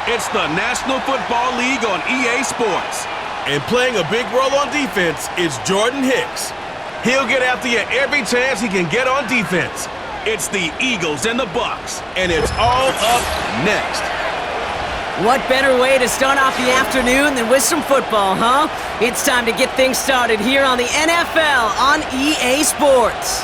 It's the National Football League on EA Sports. And playing a big role on defense is Jordan Hicks. He'll get after you every chance he can get on defense. It's the Eagles and the BUCS, and it's all up next. What better way to start off the afternoon than with some football, huh? It's time to get things started here on the NFL on EA Sports.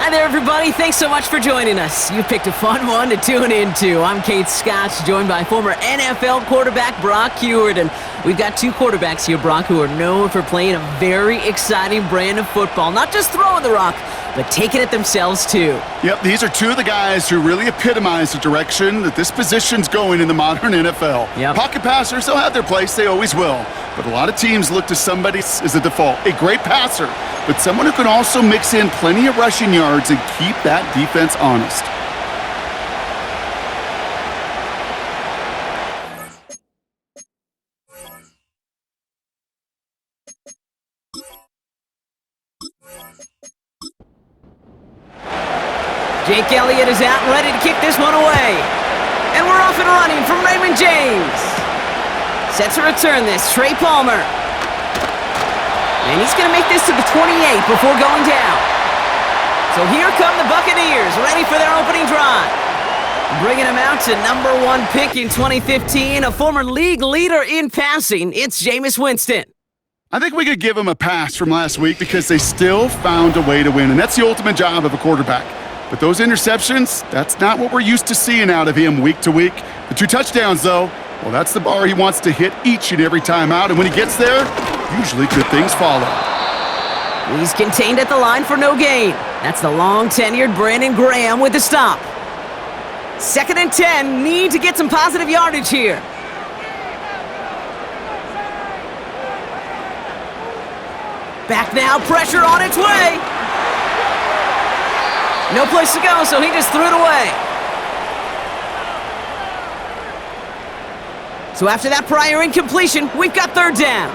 Hi there, everybody. Thanks so much for joining us. You picked a fun one to tune into. I'm Kate Scott, joined by former NFL quarterback Brock Huard. And we've got two quarterbacks here, Brock, who are known for playing a very exciting brand of football. Not just throwing the rock, but taking it themselves, too. Yep, these are two of the guys who really epitomize the direction that this position's going in the modern NFL. Yep. Pocket passers, they'll have their place. They always will. But a lot of teams look to somebody as a default. A great passer, but someone who can also mix in plenty of rushing yards and keep that defense honest. Jake Elliott is out and ready to kick this one away. And we're off and running from Raymond James. Set to return this, Trey Palmer. And he's going to make this to the 28 before going down. So here come the Buccaneers, ready for their opening drive. Bringing him out to number 1 pick in 2015, a former league leader in passing. It's Jameis Winston. I think we could give them a pass from last week because they still found a way to win, and that's the ultimate job of a quarterback. But those interceptions, that's not what we're used to seeing out of him week to week. The 2 touchdowns, though, well, that's the bar he wants to hit each and every time out, and when he gets there, usually good things follow. He's contained at the line for no gain. That's the long-tenured Brandon Graham with the stop. 2nd and 10, need to get some positive yardage here. Back now, pressure on its way. No place to go, so he just threw it away. So after that prior incompletion, we've got 3rd down.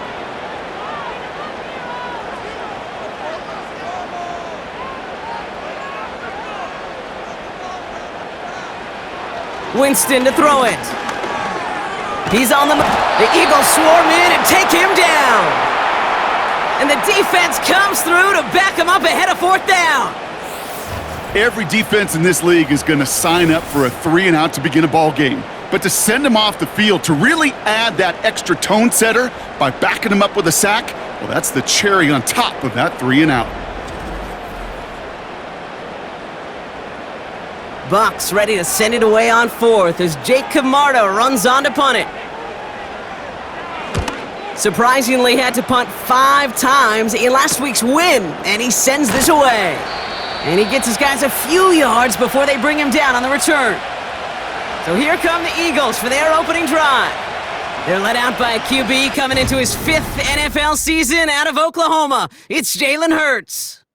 Winston to throw it. He's on the Eagles swarm in and take him down. And the defense comes through to back him up ahead of 4th down. Every defense in this league is going to sign up for a 3-and-out to begin a ball game. But to send him off the field, to really add that extra tone setter by backing him up with a sack, well, that's the cherry on top of that 3-and-out. Bucks ready to send it away on 4th as Jake Camarda runs on to punt it. Surprisingly had to punt 5 times in last week's win, and he sends this away. And he gets his guys a few yards before they bring him down on the return. So here come the Eagles for their opening drive. They're led out by a QB coming into his 5th NFL season out of Oklahoma. It's Jalen Hurts.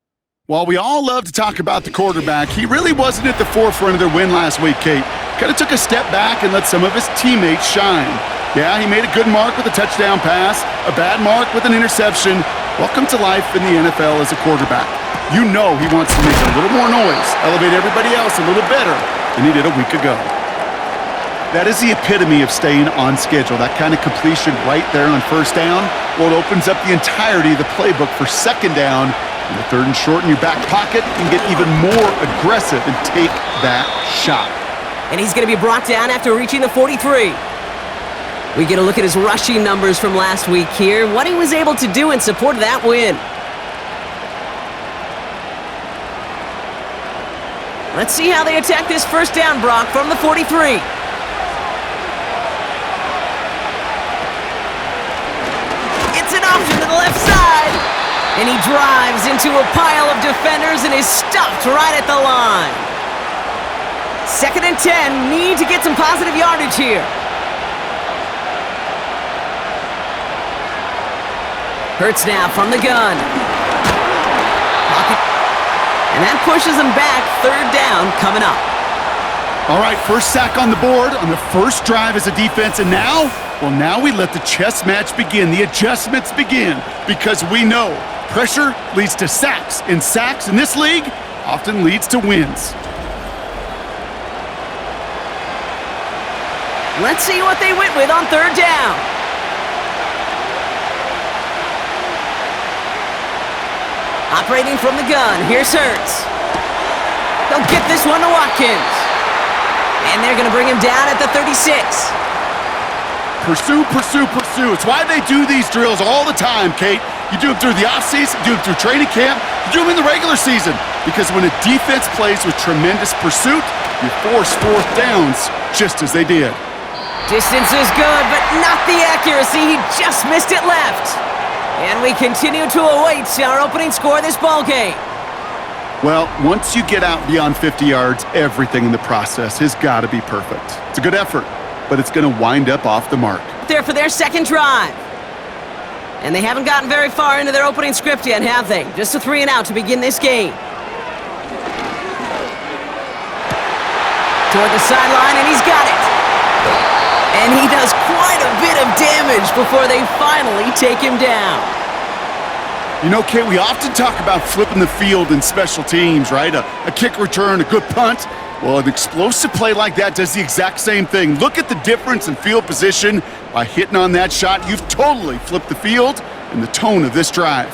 While we all love to talk about the quarterback, he really wasn't at the forefront of their win last week, Kate. Kind of took a step back and let some of his teammates shine. Yeah, he made a good mark with a touchdown pass, a bad mark with an interception. Welcome to life in the NFL as a quarterback. You know he wants to make a little more noise, elevate everybody else a little better than he did a week ago. That is the epitome of staying on schedule. That kind of completion right there on 1st down, well, it opens up the entirety of the playbook for 2nd down. And the 3rd and short in your back pocket can get even more aggressive and take that shot. And he's going to be brought down after reaching the 43. We get a look at his rushing numbers from last week here, what he was able to do in support of that win. Let's see how they attack this 1st down, Brock, from the 43. It's an option to the left side. And he drives into a pile of defenders and is stopped right at the line. 2nd and 10, need to get some positive yardage here. Hurts now from the gun. And that pushes him back. 3rd down coming up. All right, 1st sack on the board on the 1st drive as a defense. And now, well, now we let the chess match begin. The adjustments begin because we know pressure leads to sacks. And sacks in this league often leads to wins. Let's see what they went with on third down. Operating from the gun, here's Hurts. They'll get this one to Watkins. And they're going to bring him down at the 36. Pursue, pursue, pursue. It's why they do these drills all the time, Kate. You do them through the offseason, you do them through training camp, you do them in the regular season. Because when a defense plays with tremendous pursuit, you force fourth downs just as they did. Distance is good, but not the accuracy. He just missed it left. And we continue to await our opening score of this ballgame. Well, once you get out beyond 50 yards, everything in the process has got to be perfect. It's a good effort, but it's going to wind up off the mark. There for their second drive. And they haven't gotten very far into their opening script yet, have they? Just a 3 and out to begin this game. Toward the sideline, and he's got it. And he does quite a bit of damage before they finally take him down. You know, Kate, we often talk about flipping the field in special teams, right? A kick return, a good punt. Well, an explosive play like that does the exact same thing. Look at the difference in field position. By hitting on that shot, you've totally flipped the field and the tone of this drive.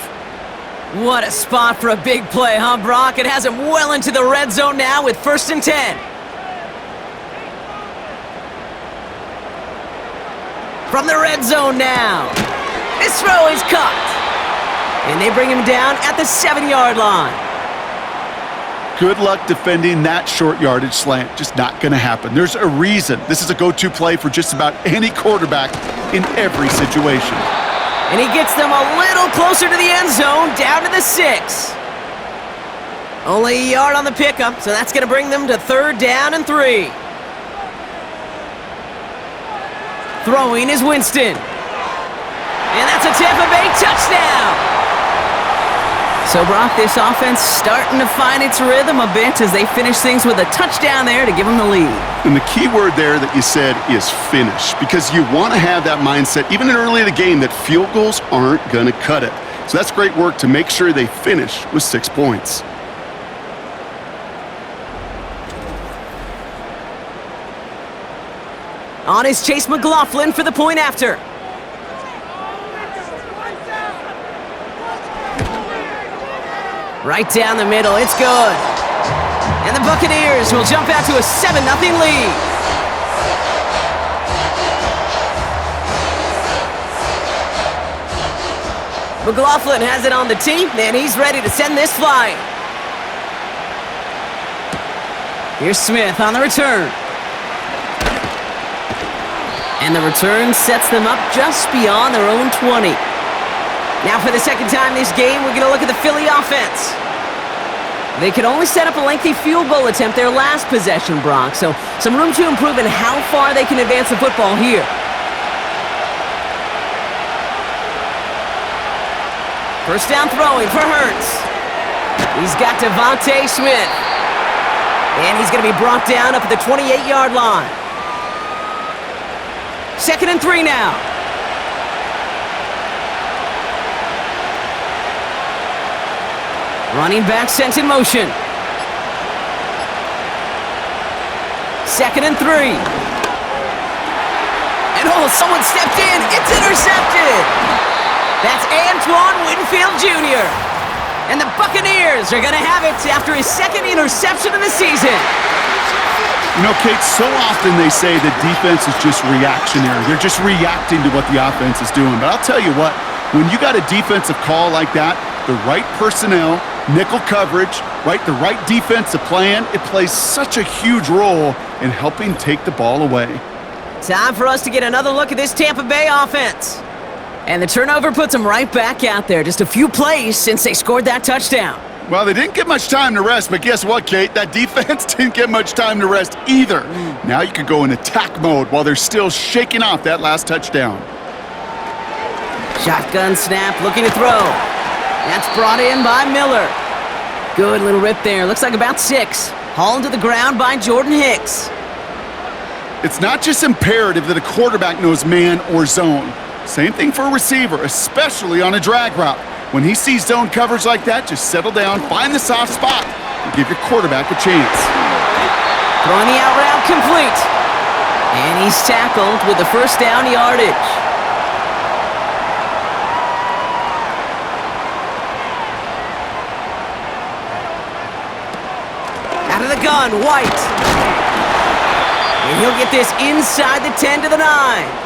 What a spot for a big play, huh, Brock? It has him well into the red zone now with 1st and 10. From the red zone now. This throw is caught. And they bring him down at the 7-yard line. Good luck defending that short yardage slant. Just not going to happen. There's a reason this is a go-to play for just about any quarterback in every situation. And he gets them a little closer to the end zone, down to the 6. Only a yard on the pickup, so that's going to bring them to 3rd down and 3. Throwing is Winston. And that's a Tampa Bay touchdown. So, Brock, this offense starting to find its rhythm a bit as they finish things with a touchdown there to give them the lead. And the key word there that you said is finish, because you want to have that mindset, even early in the game, that field goals aren't going to cut it. So that's great work to make sure they finish with 6 points. On is Chase McLaughlin for the point after. Right down the middle, it's good. And the Buccaneers will jump out to a 7-0 lead. McLaughlin has it on the tee, and he's ready to send this flying. Here's Smith on the return. And the return sets them up just beyond their own 20. Now for the second time this game, we're going to look at the Philly offense. They could only set up a lengthy field goal attempt their last possession, Brock, so some room to improve in how far they can advance the football here. First down throwing for Hurts. He's got Devontae Smith. And he's going to be brought down up at the 28-yard line. 2nd and 3 now. Running back sent in motion. 2nd and 3. And someone stepped in. It's intercepted. That's Antoine Winfield Jr. And the Buccaneers are going to have it after his 2nd interception of the season. You know, Kate, so often they say that defense is just reactionary. They're just reacting to what the offense is doing. But I'll tell you what, when you got a defensive call like that, the right personnel, nickel coverage, the right defensive plan, it plays such a huge role in helping take the ball away. Time for us to get another look at this Tampa Bay offense. And the turnover puts them right back out there. Just a few plays since they scored that touchdown. Well, they didn't get much time to rest, but guess what, Kate? That defense didn't get much time to rest either. Now you could go in attack mode while they're still shaking off that last touchdown. Shotgun snap, looking to throw. That's brought in by Miller. Good little rip there. Looks like about 6. Hauled to the ground by Jordan Hicks. It's not just imperative that a quarterback knows man or zone. Same thing for a receiver, especially on a drag route. When he sees zone coverage like that, just settle down, find the soft spot, and give your quarterback a chance. Throwing the out route complete. And he he's tackled with the first down yardage. Out of the gun, White. And he'll get this inside the 10 to the 9.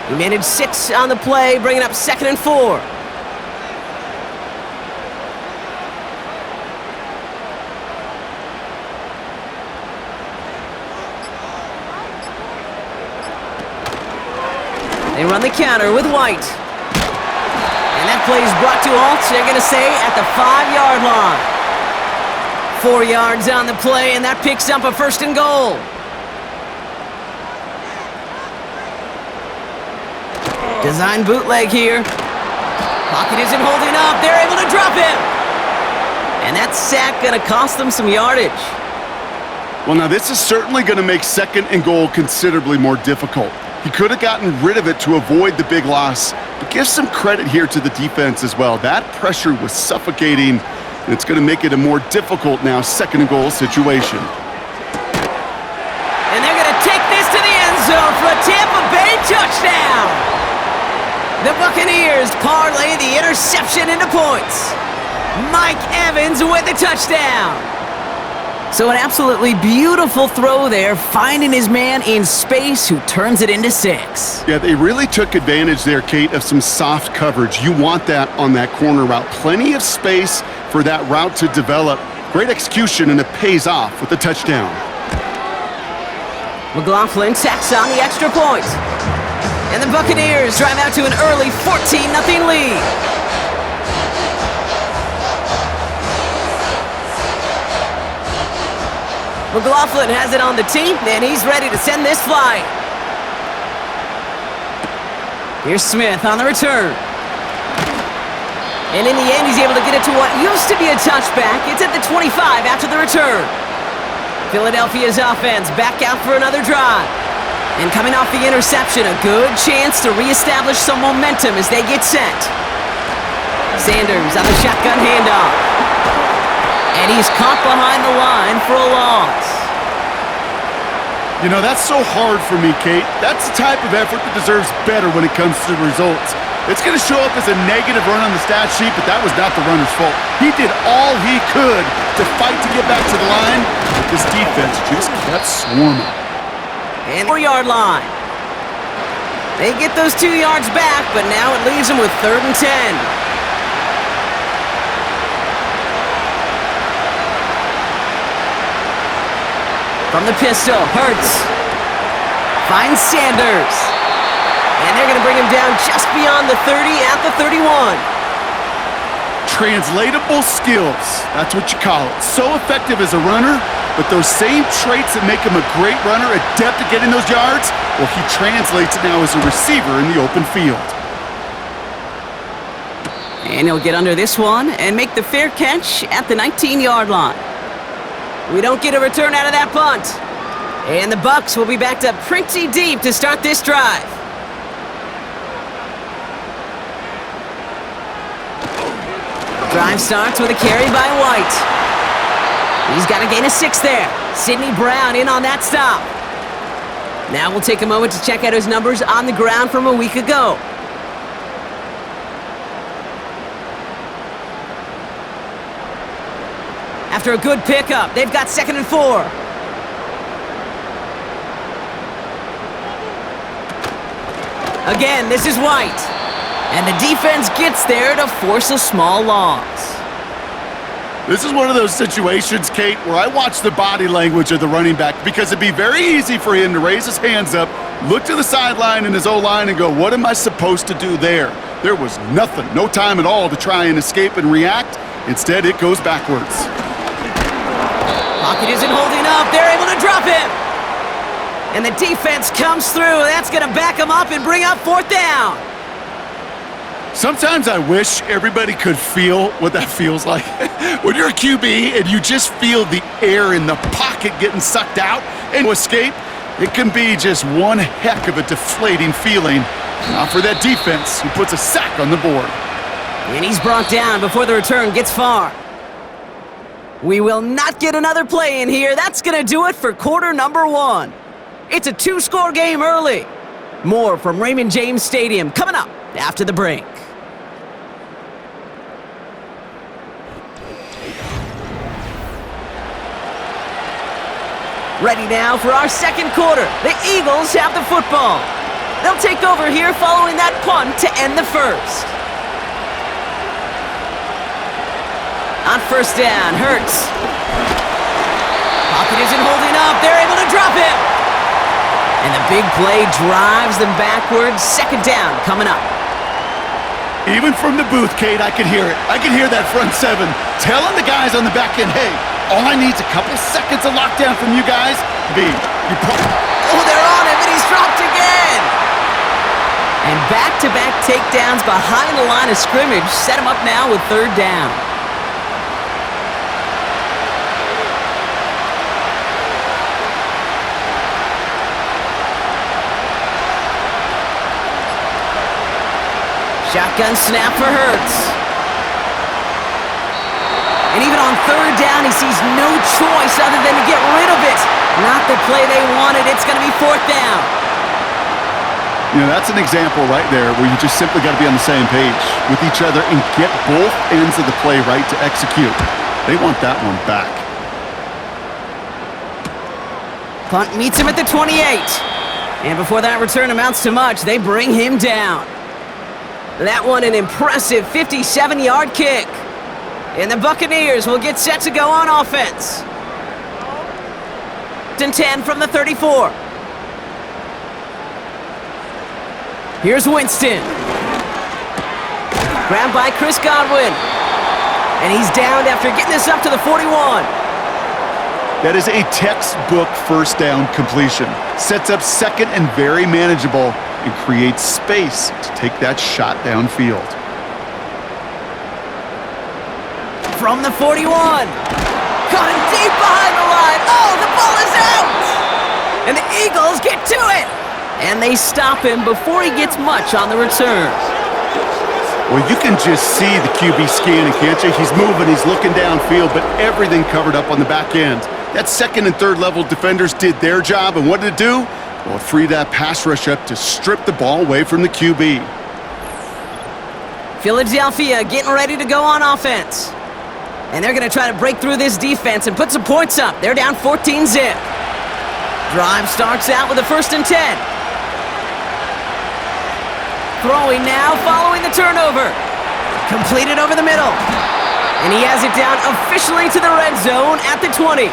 He managed 6 on the play, bringing up 2nd and 4. They run the counter with White. And that play is brought to halt, they're going to say, at the 5-yard line. 4 yards on the play, and that picks up a 1st and goal. Design bootleg here. Pocket isn't holding up. They're able to drop him. And that sack going to cost them some yardage. Well, now this is certainly going to make 2nd and goal considerably more difficult. He could have gotten rid of it to avoid the big loss, but give some credit here to the defense as well. That pressure was suffocating, and it's going to make it a more difficult now 2nd and goal situation. And they're going to take this to the end zone for a Tampa Bay touchdown. The Buccaneers parlay the interception into points. Mike Evans with the touchdown. So an absolutely beautiful throw there, finding his man in space who turns it into 6. Yeah, they really took advantage there, Kate, of some soft coverage. You want that on that corner route. Plenty of space for that route to develop. Great execution, and it pays off with the touchdown. McLaughlin tacks on the extra point. And the Buccaneers drive out to an early 14-0 lead. McLaughlin has it on the tee, and he's ready to send this flying. Here's Smith on the return. And in the end, he's able to get it to what used to be a touchback. It's at the 25 after the return. Philadelphia's offense back out for another drive. And coming off the interception, a good chance to reestablish some momentum as they get set. Sanders on the shotgun handoff. And he's caught behind the line for a loss. You know, that's so hard for me, Kate. That's the type of effort that deserves better when it comes to the results. It's going to show up as a negative run on the stat sheet, but that was not the runner's fault. He did all he could to fight to get back to the line, but this defense just kept swarming. And 4-yard line. They get those 2 yards back, but now it leaves them with 3rd and 10. From the pistol, Hurts finds Sanders. And they're going to bring him down just beyond the 30 at the 31. Translatable skills, that's what you call it. So effective as a runner, but those same traits that make him a great runner, adept at getting those yards, well, he translates it now as a receiver in the open field. And he'll get under this one and make the fair catch at the 19-yard line. We don't get a return out of that punt. And the Bucs will be backed up pretty deep to start this drive. Drive starts with a carry by White. He's got a gain of 6 there. Sidney Brown in on that stop. Now we'll take a moment to check out his numbers on the ground from a week ago. After a good pickup, they've got 2nd and 4. Again, this is White. And the defense gets there to force a small loss. This is one of those situations, Kate, where I watch the body language of the running back because it'd be very easy for him to raise his hands up, look to the sideline in his O-line and go, what am I supposed to do there? There was nothing, no time at all to try and escape and react. Instead, it goes backwards. Pocket isn't holding up. They're able to drop him. And the defense comes through. That's going to back him up and bring up 4th down. Sometimes I wish everybody could feel what that feels like. When you're a QB and you just feel the air in the pocket getting sucked out and escape, it can be just one heck of a deflating feeling. Not for that defense who puts a sack on the board. And he's brought down before the return gets far. We will not get another play in here. That's going to do it for quarter number 1. It's a two-score game early. More from Raymond James Stadium coming up after the break. Ready now for our second quarter. The Eagles have the football. They'll take over here following that punt to end the first. On first down, Hurts. Pocket isn't holding up. They're able to drop him. And the big play drives them backwards. Second down coming up. Even from the booth, Kate, I could hear it. I could hear that front seven telling the guys on the back end, hey, all I need is a couple seconds of lockdown from you guys. Oh, they're on him, and he's dropped again. And back-to-back takedowns behind the line of scrimmage set him up now with third down. Shotgun snap for Hurts. And even on third down, he sees no choice other than to get rid of it. Not the play they wanted. It's going to be fourth down. You know, that's an example right there where you just simply got to be on the same page with each other and get both ends of the play right to execute. They want that one back. Punt meets him at the 28. And before that return amounts to much, they bring him down. That one an impressive 57-yard kick. And the Buccaneers will get set to go on offense. 10 from the 34. Here's Winston. Grabbed by Chris Godwin. And he's downed after getting this up to the 41. That is a textbook first down completion. Sets up second and very manageable and creates space to take that shot downfield. From the 41. Caught him deep behind the line. Oh, the ball is out! And the Eagles get to it! And they stop him before he gets much on the return. Well, you can just see the QB scanning, can't you? He's moving, he's looking downfield, but everything covered up on the back end. That second and third level defenders did their job, and what did it do? Well, it freed that pass rush up to strip the ball away from the QB. Philadelphia getting ready to go on offense. And they're going to try to break through this defense and put some points up. They're down 14-zip. Drive starts out with a 1st and 10. Throwing now following the turnover. Completed over the middle. And he has it down officially to the red zone at the 20.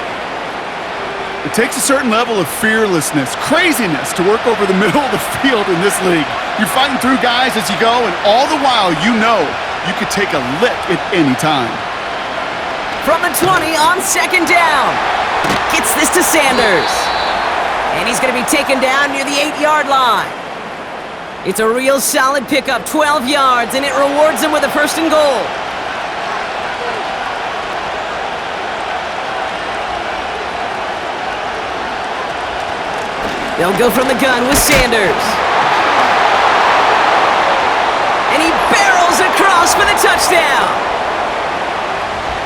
It takes a certain level of fearlessness, craziness to work over the middle of the field in this league. You're fighting through guys as you go, and all the while you know you could take a lick at any time. From the 20 on second down. Gets this to Sanders. And he's going to be taken down near the 8-yard line. It's a real solid pickup, 12 yards, and it rewards him with a 1st and goal. They'll go from the gun with Sanders. And he barrels across for the touchdown.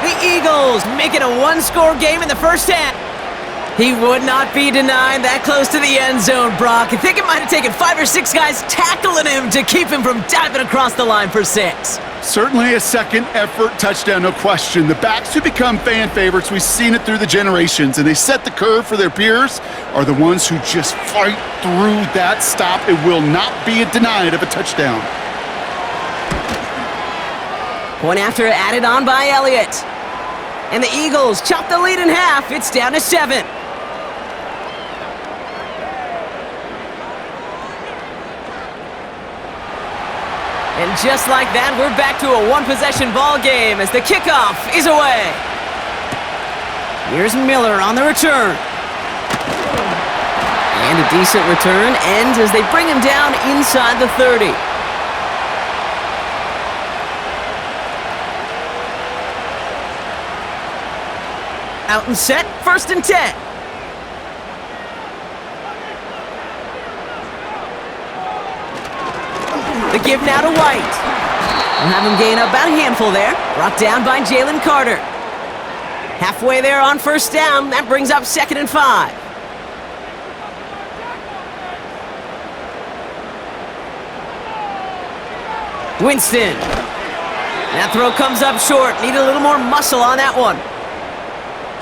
The Eagles making a one-score game in the first half. He would not be denied that close to the end zone, Brock. I think it might have taken 5 or 6 guys tackling him to keep him from diving across the line for 6. Certainly a second effort touchdown, no question. The backs who become fan favorites, we've seen it through the generations, and they set the curve for their peers, are the ones who just fight through that stop. It will not be denied of a touchdown. Point after added on by Elliott. And the Eagles chop the lead in half. It's down to 7. And just like that, we're back to a one-possession ball game as the kickoff is away. Here's Miller on the return. And a decent return ends as they bring him down inside the 30. Out and set, 1st and 10. The give now to White. We'll have him gain up about a handful there. Brought down by Jalen Carter. Halfway there on 1st down. That brings up 2nd and 5. Winston. That throw comes up short. Need a little more muscle on that one.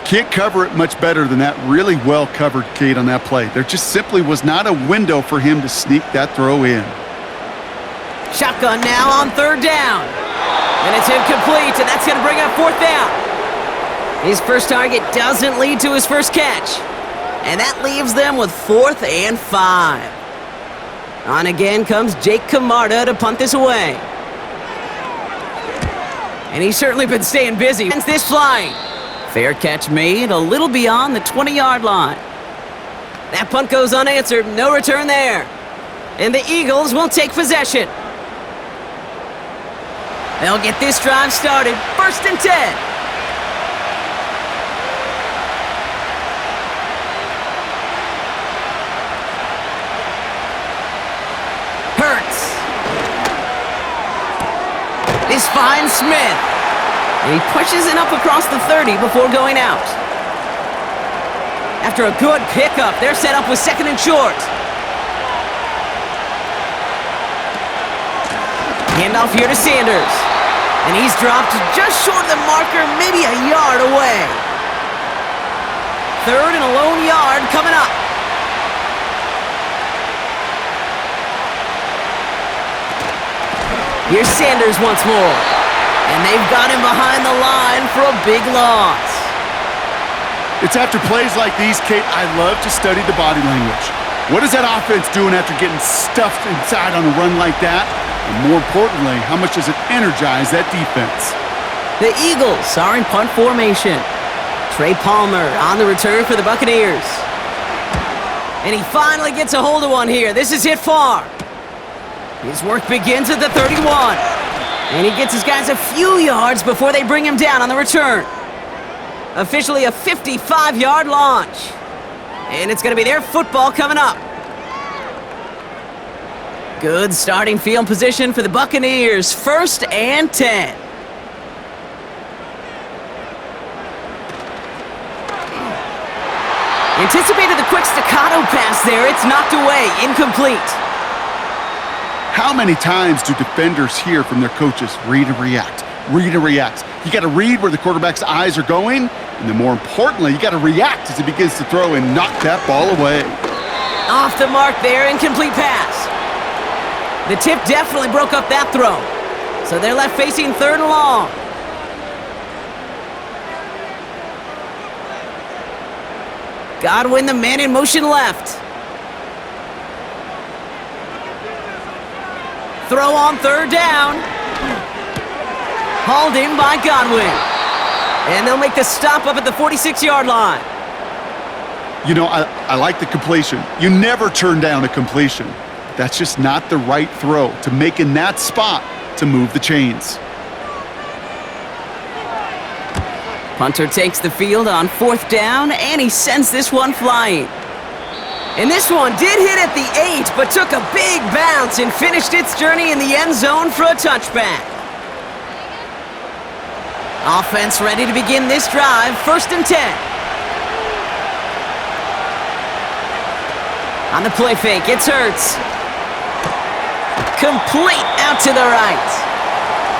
Can't cover it much better than that. Really well covered, Kate, on that play. There just simply was not a window for him to sneak that throw in. Shotgun now on third down. And it's incomplete, and that's going to bring up fourth down. His first target doesn't lead to his first catch. And that leaves them with 4th and 5. On again comes Jake Camarda to punt this away. And he's certainly been staying busy since this flying. Fair catch made a little beyond the 20-yard line. That punt goes unanswered, no return there. And the Eagles will take possession. They'll get this drive started, 1st and 10. This finds Smith. And he pushes it up across the 30 before going out. After a good pickup, they're set up with 2nd and short. Handoff here to Sanders. And he's dropped just short of the marker, maybe a yard away. 3rd and a lone yard coming up. Here's Sanders once more. And they've got him behind the line for a big loss. It's after plays like these, Kate, I love to study the body language. What is that offense doing after getting stuffed inside on a run like that? And more importantly, how much does it energize that defense? The Eagles are in punt formation. Trey Palmer on the return for the Buccaneers. And he finally gets a hold of one here. This is hit far. His work begins at the 31. And he gets his guys a few yards before they bring him down on the return. Officially a 55-yard launch. And it's going to be their football coming up. Good starting field position for the Buccaneers. 1st and 10. Anticipated the quick staccato pass there. It's knocked away. Incomplete. How many times do defenders hear from their coaches, read and react, read and react? You got to read where the quarterback's eyes are going, and then more importantly, you got to react as he begins to throw and knock that ball away. Off the mark there, incomplete pass. The tip definitely broke up that throw. So they're left facing 3rd and long. Godwin, the man in motion left. Throw on 3rd down. Hauled in by Godwin. And they'll make the stop up at the 46-yard line. You know, I like the completion. You never turn down a completion. That's just not the right throw to make in that spot to move the chains. Punter takes the field on 4th down, and he sends this one flying. And this one did hit at the 8, but took a big bounce and finished its journey in the end zone for a touchback. Offense ready to begin this drive, 1st and 10. On the play fake, it's Hurts. Complete out to the right.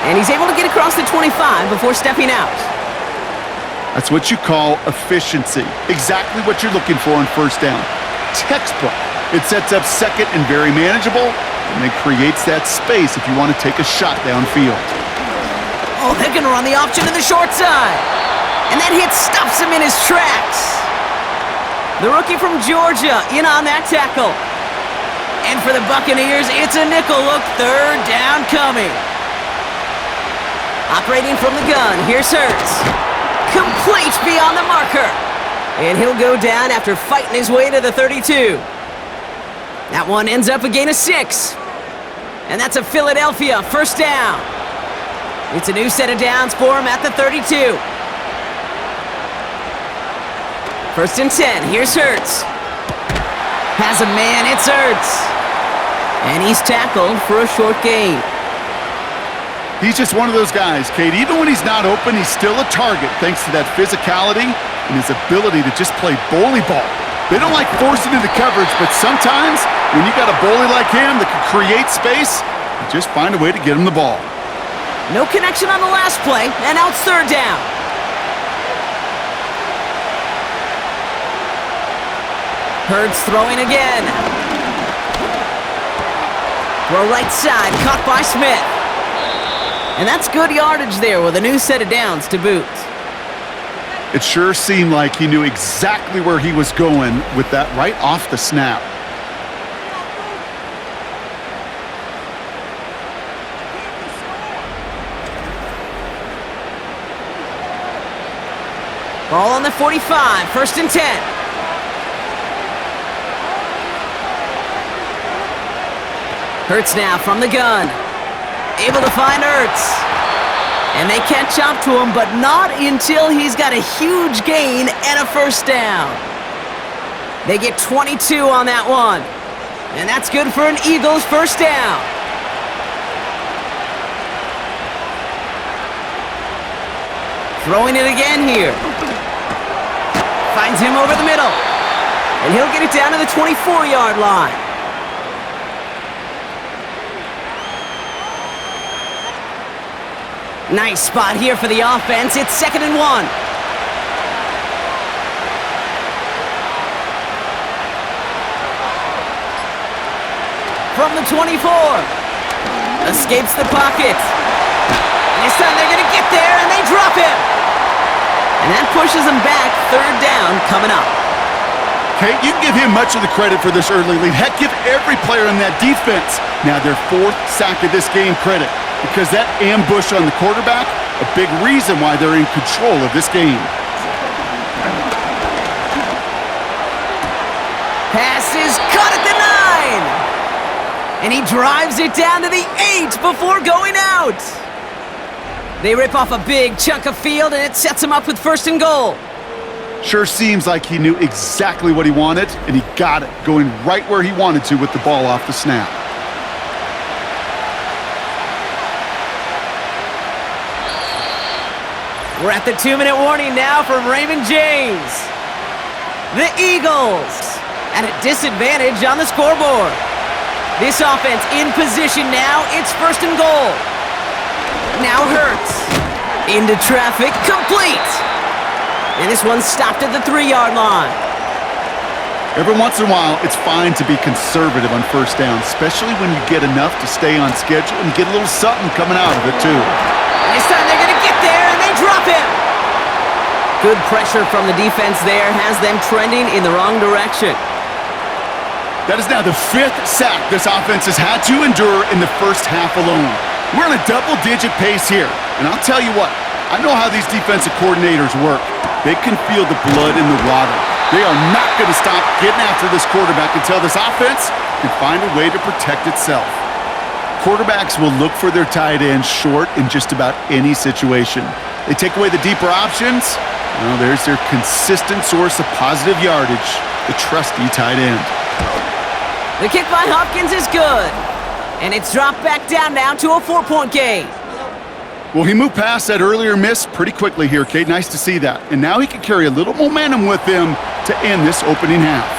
And he's able to get across the 25 before stepping out. That's what you call efficiency. Exactly what you're looking for on 1st down. Textbook. It sets up 2nd and very manageable, and it creates that space if you want to take a shot downfield. Oh, they're going to run the option to the short side. And that hit stops him in his tracks. The rookie from Georgia in on that tackle. And for the Buccaneers, it's a nickel look, 3rd down coming. Operating from the gun, here's Hurts. Complete beyond the marker. And he'll go down after fighting his way to the 32. That one ends up a gain of 6. And that's a Philadelphia 1st down. It's a new set of downs for him at the 32. 1st and 10, here's Hurts. Has a man, it's Hurts. And he's tackled for a short gain. He's just one of those guys, Kate. Even when he's not open, he's still a target thanks to that physicality and his ability to just play bully ball. They don't like forcing into coverage, but sometimes when you got a bully like him that can create space, you just find a way to get him the ball. No connection on the last play, and now it's third down. Hurts throwing again. Throw right side, caught by Smith. And that's good yardage there with a new set of downs to boot. It sure seemed like he knew exactly where he was going with that right off the snap. Ball on the 45, first and 10. Hurts now from the gun. Able to find Hurts. And they catch up to him, but not until he's got a huge gain and a first down. They get 22 on that one. And that's good for an Eagles first down. Throwing it again here. Finds him over the middle. And he'll get it down to the 24-yard line. Nice spot here for the offense. It's 2nd and 1. From the 24. Escapes the pocket. And this time they're going to get there, and they drop him. And that pushes them back. Third down coming up. Kate, you can give him much of the credit for this early lead. Heck, give every player in that defense now their 4th sack of this game credit. Because that ambush on the quarterback, a big reason why they're in control of this game. Pass is caught at the 9! And he drives it down to the 8 before going out. They rip off a big chunk of field, and it sets him up with 1st and goal. Sure seems like he knew exactly what he wanted, and he got it, going right where he wanted to with the ball off the snap. We're at the 2-minute warning now from Raymond James. The Eagles at a disadvantage on the scoreboard. This offense in position now. It's 1st and goal. Now Hurts. Into traffic, complete. And this one's stopped at the 3-yard line. Every once in a while, it's fine to be conservative on first down, especially when you get enough to stay on schedule and get a little something coming out of it, too. This time they're going to get there, and they drop him. Good pressure from the defense there has them trending in the wrong direction. That is now the 5th sack this offense has had to endure in the first half alone. We're on a double-digit pace here, and I'll tell you what, I know how these defensive coordinators work. They can feel the blood in the water. They are not going to stop getting after this quarterback until this offense can find a way to protect itself. Quarterbacks will look for their tight end short in just about any situation. They take away the deeper options. Well, there's their consistent source of positive yardage, the trusty tight end. The kick by Hopkins is good. And it's dropped back down now to a 4-point game. Well, he moved past that earlier miss pretty quickly here, Kate. Nice to see that. And now he can carry a little momentum with him to end this opening half.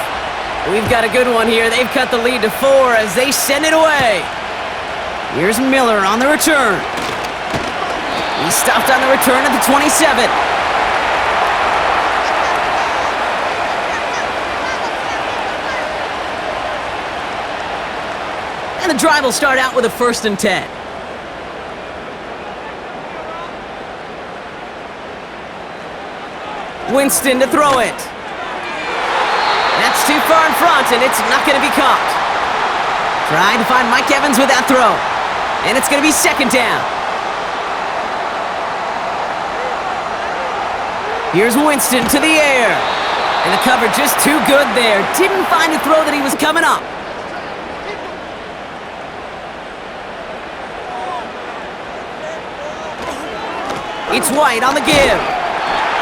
We've got a good one here. They've cut the lead to 4 as they send it away. Here's Miller on the return. He stopped on the return at the 27. And the drive will start out with a 1st and 10. Winston to throw it. That's too far in front, and it's not going to be caught. Trying to find Mike Evans with that throw. And it's going to be 2nd down. Here's Winston to the air. And the cover just too good there. Didn't find a throw that he was coming up. It's White on the give.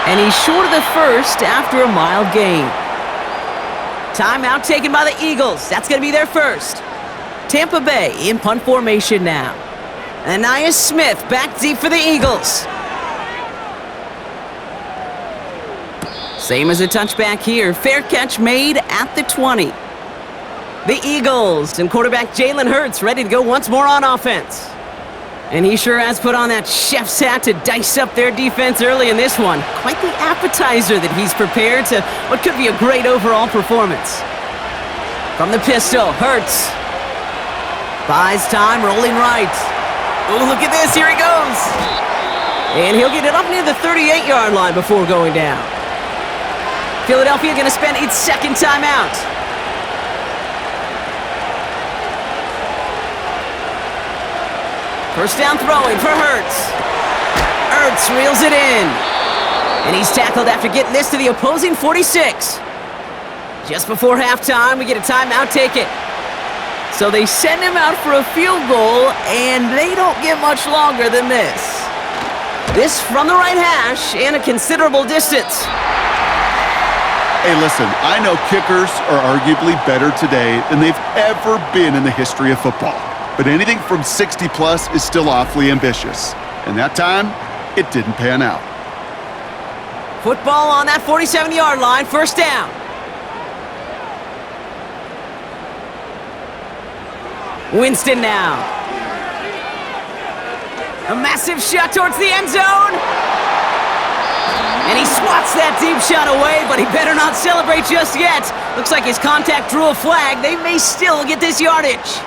And he's short of the first after a mild gain. Timeout taken by the Eagles. That's going to be their first. Tampa Bay in punt formation now. Anais Smith back deep for the Eagles. Same as a touchback here. Fair catch made at the 20. The Eagles and quarterback Jalen Hurts ready to go once more on offense. And he sure has put on that chef's hat to dice up their defense early in this one. Quite the appetizer that he's prepared to what could be a great overall performance. From the pistol, Hurts buys time, rolling right. Oh, look at this, here he goes. And he'll get it up near the 38-yard line before going down. Philadelphia going to spend its second timeout. First down throwing for Hurts. Hurts reels it in. And he's tackled after getting this to the opposing 46. Just before halftime, we get a timeout, take it. So they send him out for a field goal, and they don't get much longer than this. This from the right hash and a considerable distance. Hey, listen, I know kickers are arguably better today than they've ever been in the history of football. But anything from 60-plus is still awfully ambitious. And that time, it didn't pan out. Football on that 47-yard line, first down. Winston now. A massive shot towards the end zone. And he swats that deep shot away, but he better not celebrate just yet. Looks like his contact drew a flag. They may still get this yardage.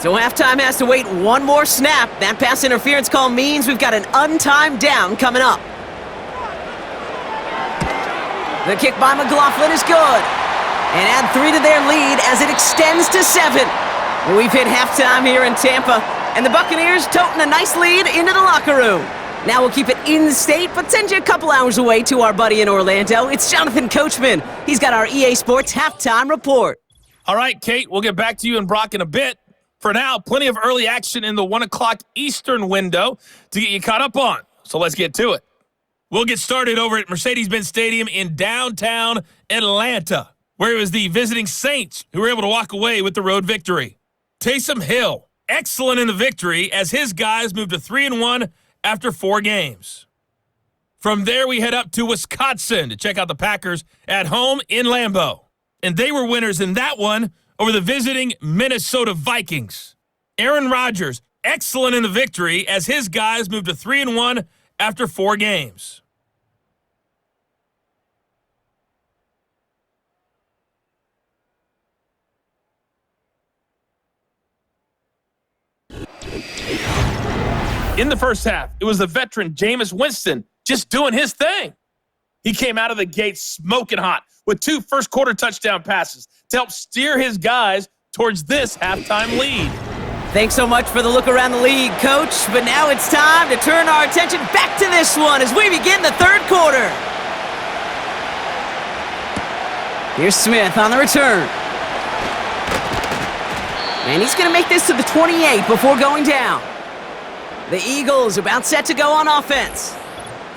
So halftime has to wait one more snap. That pass interference call means we've got an untimed down coming up. The kick by McLaughlin is good. And add 3 to their lead as it extends to 7. We've hit halftime here in Tampa, and the Buccaneers toting a nice lead into the locker room. Now we'll keep it in-state, but send you a couple hours away to our buddy in Orlando. It's Jonathan Coachman. He's got our EA Sports halftime report. All right, Kate, we'll get back to you and Brock in a bit. For now, plenty of early action in the 1 o'clock Eastern window to get you caught up on. So let's get to it. We'll get started over at Mercedes-Benz Stadium in downtown Atlanta, where it was the visiting Saints who were able to walk away with the road victory. Taysom Hill, excellent in the victory as his guys moved to 3-1 after 4 games. From there, we head up to Wisconsin to check out the Packers at home in Lambeau. And they were winners in that one over the visiting Minnesota Vikings. Aaron Rodgers, excellent in the victory as his guys moved to 3-1 after 4 games. In the first half, it was the veteran Jameis Winston just doing his thing. He came out of the gate smoking hot with 2 first-quarter touchdown passes to help steer his guys towards this halftime lead. Thanks so much for the look around the league, Coach. But now it's time to turn our attention back to this one as we begin the third quarter. Here's Smith on the return. And he's going to make this to the 28 before going down. The Eagles about set to go on offense.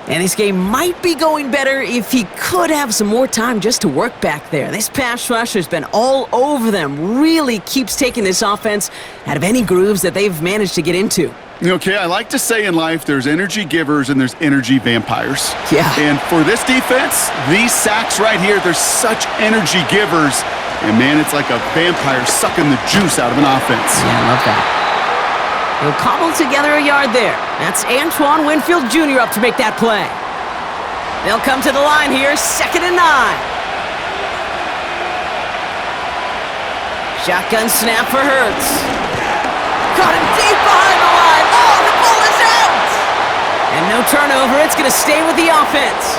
And this game might be going better if he could have some more time just to work back there. This pass rush has been all over them. Really keeps taking this offense out of any grooves that they've managed to get into. Okay, I like to say in life there's energy givers and there's energy vampires. Yeah. And for this defense, these sacks right here, they're such energy givers. And man, it's like a vampire sucking the juice out of an offense. Yeah, I love that. He'll cobble together a yard there. That's Antoine Winfield Jr. up to make that play. They'll come to the line here, 2nd and 9. Shotgun snap for Hurts. Caught him deep behind the line. Oh, the ball is out! And no turnover. It's going to stay with the offense.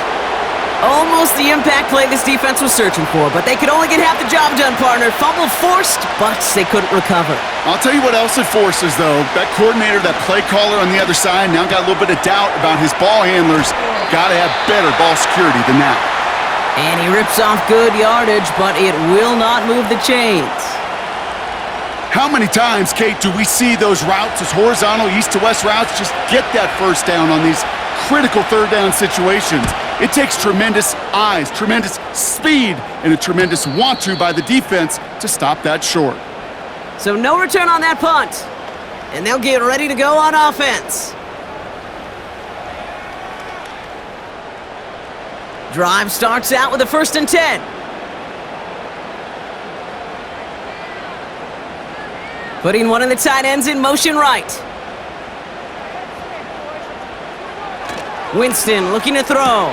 Almost the impact play this defense was searching for, but they could only get half the job done, partner. Fumble forced, but they couldn't recover. I'll tell you what else it forces, though. That coordinator, that play caller on the other side, now got a little bit of doubt about his ball handlers. Got to have better ball security than that. And he rips off good yardage, but it will not move the chains. How many times, Kate, do we see those routes, those horizontal east-to-west routes, just get that first down on these critical third down situations? It takes tremendous eyes, tremendous speed, and a tremendous want-to by the defense to stop that short. So no return on that punt. And they'll get ready to go on offense. Drive starts out with a 1st and 10. Putting one of the tight ends in motion right. Winston looking to throw.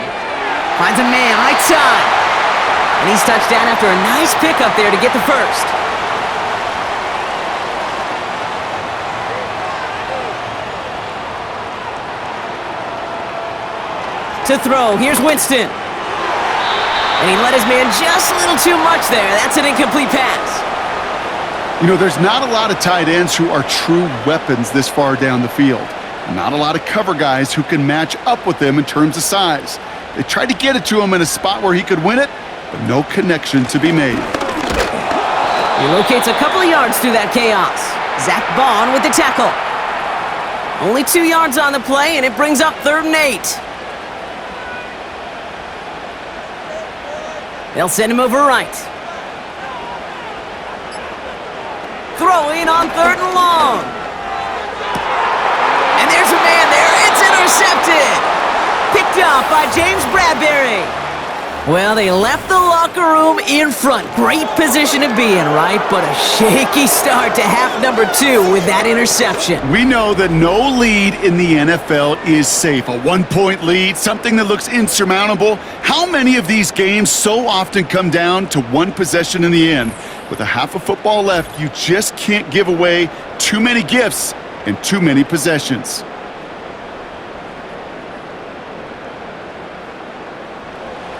Finds a man, right side. And he's touched down after a nice pickup there to get the first. To throw, here's Winston. And he let his man just a little too much there. That's an incomplete pass. You know, there's not a lot of tight ends who are true weapons this far down the field. Not a lot of cover guys who can match up with them in terms of size. They tried to get it to him in a spot where he could win it, but no connection to be made. He locates a couple of yards through that chaos. Zach Bond with the tackle. Only 2 yards on the play, and it brings up 3rd and 8. They'll send him over right. Throwing on 3rd and long. And there's a man there. It's intercepted. Picked up by James Bradbury. Well, they left the locker room in front. Great position to be in, right? But a shaky start to half number 2 with that interception. We know that no lead in the NFL is safe. A 1-point lead, something that looks insurmountable. How many of these games so often come down to one possession in the end? With a half of football left, you just can't give away too many gifts and too many possessions.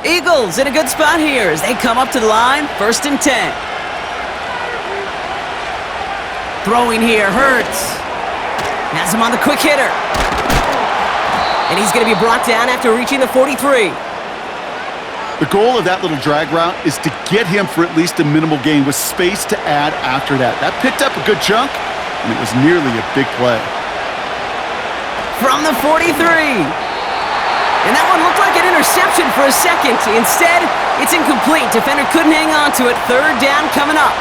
Eagles in a good spot here as they come up to the line, 1st and 10. Throwing here, Hurts. Has him on the quick hitter. And he's going to be brought down after reaching the 43. The goal of that little drag route is to get him for at least a minimal gain with space to add after that. That picked up a good chunk, and it was nearly a big play. From the 43. And that one looked like an interception for a second. Instead, it's incomplete. Defender couldn't hang on to it. 3rd down coming up.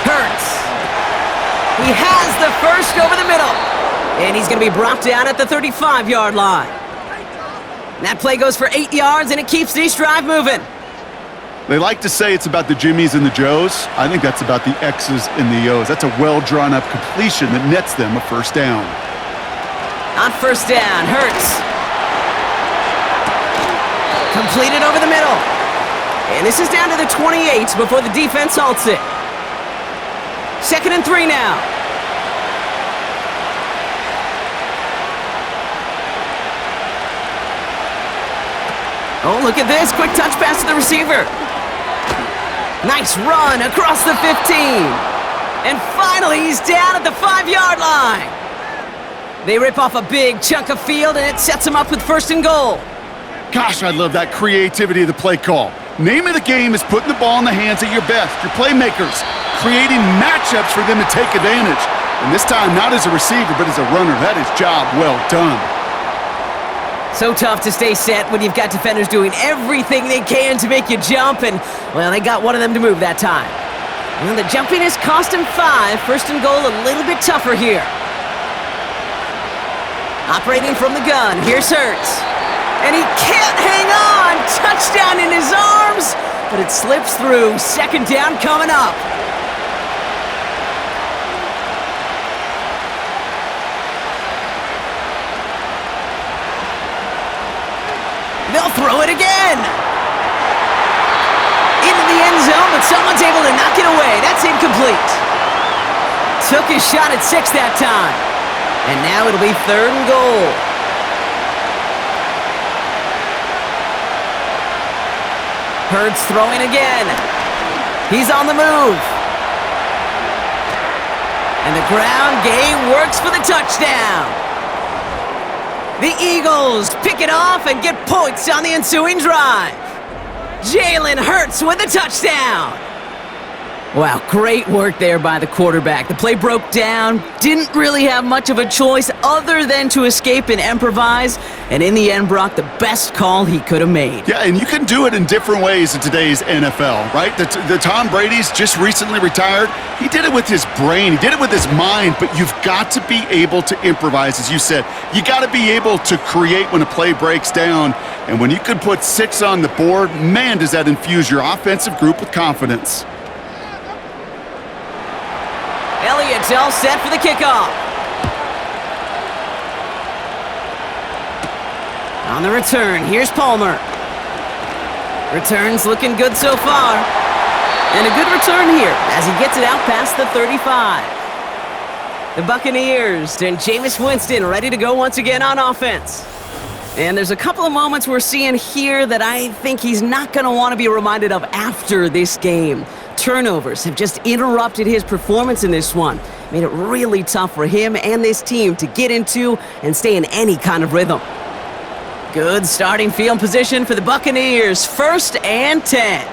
Hurts. He has the first over the middle. And he's going to be brought down at the 35-yard line. And that play goes for 8 yards, and it keeps this drive moving. They like to say it's about the Jimmies and the Joes. I think that's about the X's and the O's. That's a well-drawn-up completion that nets them a 1st down. On 1st down, Hurts. Completed over the middle. And this is down to the 28 before the defense halts it. 2nd and 3 now. Oh, look at this. Quick touch pass to the receiver. Nice run across the 15. And finally, he's down at the 5-yard line. They rip off a big chunk of field, and it sets him up with 1st and goal. Gosh, I love that creativity of the play call. Name of the game is putting the ball in the hands of your best, your playmakers, creating matchups for them to take advantage. And this time, not as a receiver, but as a runner. That is job well done. So tough to stay set when you've got defenders doing everything they can to make you jump, and, well, they got one of them to move that time. Well, the jumpiness cost him 5. 1st and goal a little bit tougher here. Operating from the gun, here's Hurts. And he can't hang on! Touchdown in his arms! But it slips through. 2nd down coming up. They'll throw it again. Into the end zone, but someone's able to knock it away. That's incomplete. Took his shot at 6 that time. And now it'll be 3rd and goal. Hurts throwing again. He's on the move. And the ground game works for the touchdown. The Eagles pick it off and get points on the ensuing drive. Jalen Hurts with a touchdown. Wow, great work there by the quarterback. The play broke down, didn't really have much of a choice other than to escape and improvise, and in the end, Brock, the best call he could have made. Yeah, and you can do it in different ways in today's NFL, right? The Tom Brady's just recently retired. He did it with his brain. He did it with his mind, but you've got to be able to improvise, as you said. You got to be able to create when a play breaks down, and when you can put 6 on the board, man, does that infuse your offensive group with confidence. Elliott's all set for the kickoff. On the return, here's Palmer. Return's looking good so far. And a good return here as he gets it out past the 35. The Buccaneers and Jameis Winston ready to go once again on offense. And there's a couple of moments we're seeing here that I think he's not going to want to be reminded of after this game. Turnovers have just interrupted his performance in this one. Made it really tough for him and this team to get into and stay in any kind of rhythm. Good starting field position for the Buccaneers. 1st and 10.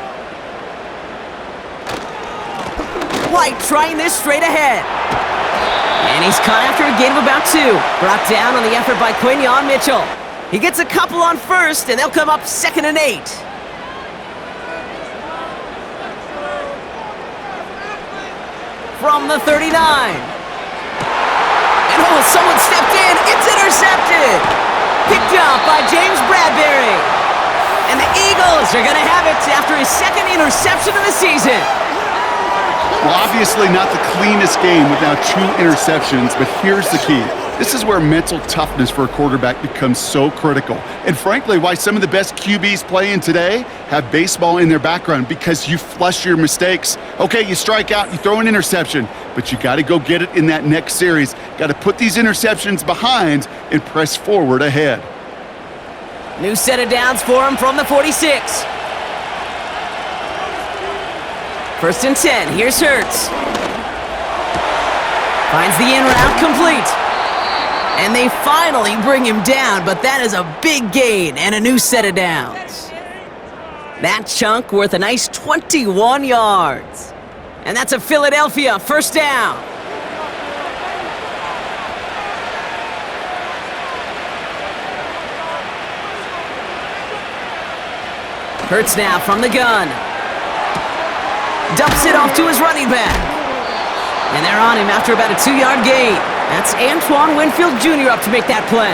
White trying this straight ahead. And he's caught after a gain of about 2. Brought down on the effort by Quinyon Mitchell. He gets a couple on 1st, and they'll come up 2nd and 8. From the 39. And someone stepped in. It's intercepted. Picked up by James Bradbury. And the Eagles are going to have it after his 2nd interception of the season. Well, obviously not the cleanest game without 2 interceptions, but here's the key. This is where mental toughness for a quarterback becomes so critical. And frankly, why some of the best QBs playing today have baseball in their background, because you flush your mistakes. Okay, you strike out, you throw an interception, but you got to go get it in that next series. Got to put these interceptions behind and press forward ahead. New set of downs for him from the 46. 1st and 10, here's Hurts. Finds the in route complete. And they finally bring him down, but that is a big gain and a new set of downs. That chunk worth a nice 21 yards. And that's a Philadelphia 1st down. Hurts now from the gun. Dumps it off to his running back. And they're on him after about a 2-yard gain. That's Antoine Winfield Jr. up to make that play.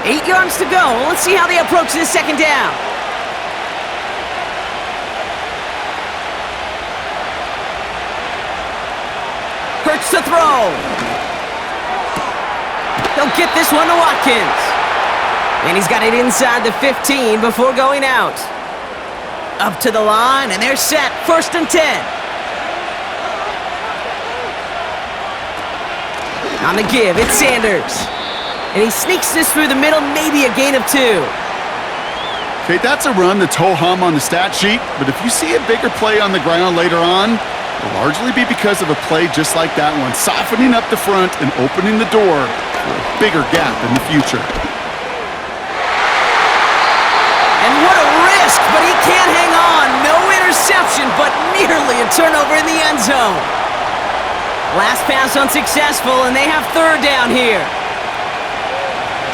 8 yards to go. Let's see how they approach this 2nd down. Hurts to throw. They'll get this one to Watkins. And he's got it inside the 15 before going out. Up to the line, and they're set. 1st and 10. On the give, it's Sanders. And he sneaks this through the middle, maybe a gain of 2. Okay, that's a run that's ho-hum on the stat sheet, but if you see a bigger play on the ground later on, it'll largely be because of a play just like that one, softening up the front and opening the door for a bigger gap in the future. And what a risk, but he can't hang on. No interception, but nearly a turnover in the end zone. Last pass unsuccessful, and they have 3rd down here.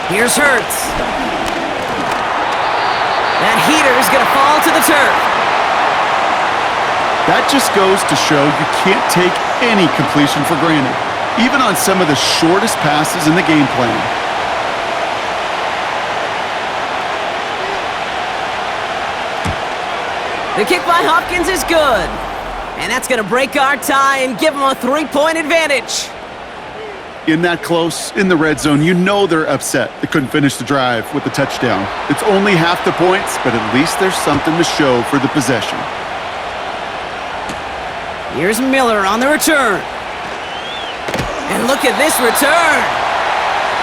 Here's Hurts. That heater is going to fall to the turf. That just goes to show you can't take any completion for granted, even on some of the shortest passes in the game plan. The kick by Hopkins is good. And that's going to break our tie and give them a 3-point advantage. In that close, in the red zone, you know they're upset they couldn't finish the drive with the touchdown. It's only half the points, but at least there's something to show for the possession. Here's Miller on the return. And look at this return.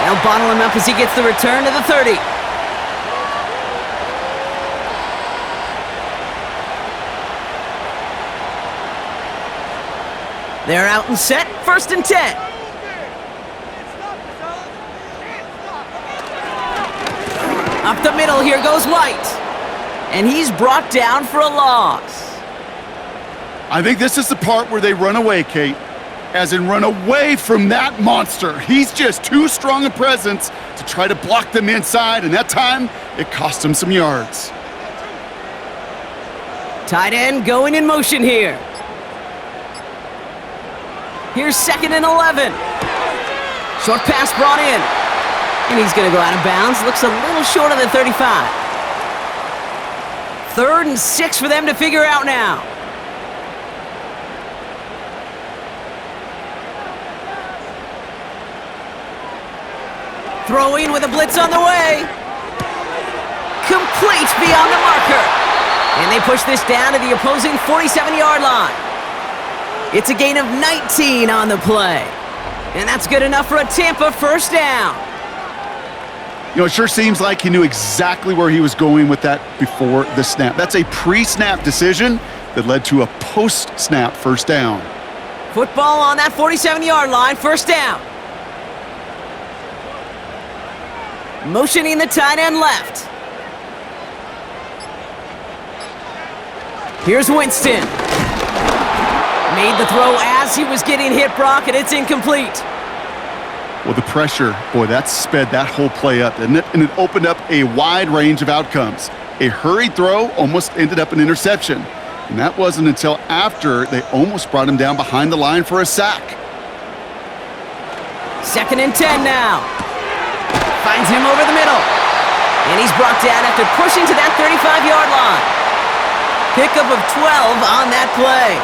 They'll bottle him up as he gets the return to the 30. They're out and set, 1st and 10. Up the middle, here goes White. And he's brought down for a loss. I think this is the part where they run away, Kate. As in run away from that monster. He's just too strong a presence to try to block them inside, and that time, it cost him some yards. Tight end going in motion here. Here's 2nd and 11. Short pass brought in. And he's going to go out of bounds. Looks a little short of the 35. 3rd and 6 for them to figure out now. Throwing with a blitz on the way. Complete beyond the marker. And they push this down to the opposing 47-yard line. It's a gain of 19 on the play. And that's good enough for a Tampa first down. You know, it sure seems like he knew exactly where he was going with that before the snap. That's a pre-snap decision that led to a post-snap first down. Football on that 47-yard line, first down. Motioning the tight end left. Here's Winston. Made the throw as he was getting hit, Brock, and it's incomplete. Well, the pressure, boy, that sped that whole play up, didn't it? And it opened up a wide range of outcomes. A hurried throw almost ended up an interception. And that wasn't until after they almost brought him down behind the line for a sack. 2nd and 10 now. Finds him over the middle. And he's brought down after pushing to that 35-yard line. Pickup of 12 on that play.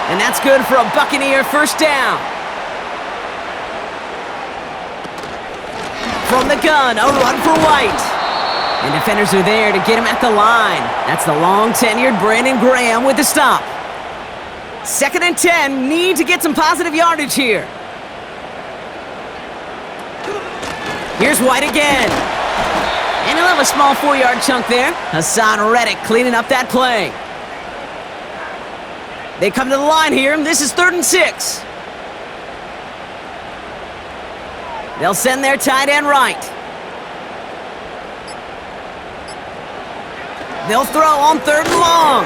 And that's good for a Buccaneer first down. From the gun, a run for White. And defenders are there to get him at the line. That's the long-tenured Brandon Graham with the stop. 2nd and 10, need to get some positive yardage here. Here's White again. And he'll have a small 4-yard chunk there. Hassan Reddick cleaning up that play. They come to the line here, and this is 3rd and 6. They'll send their tight end right. They'll throw on 3rd and long.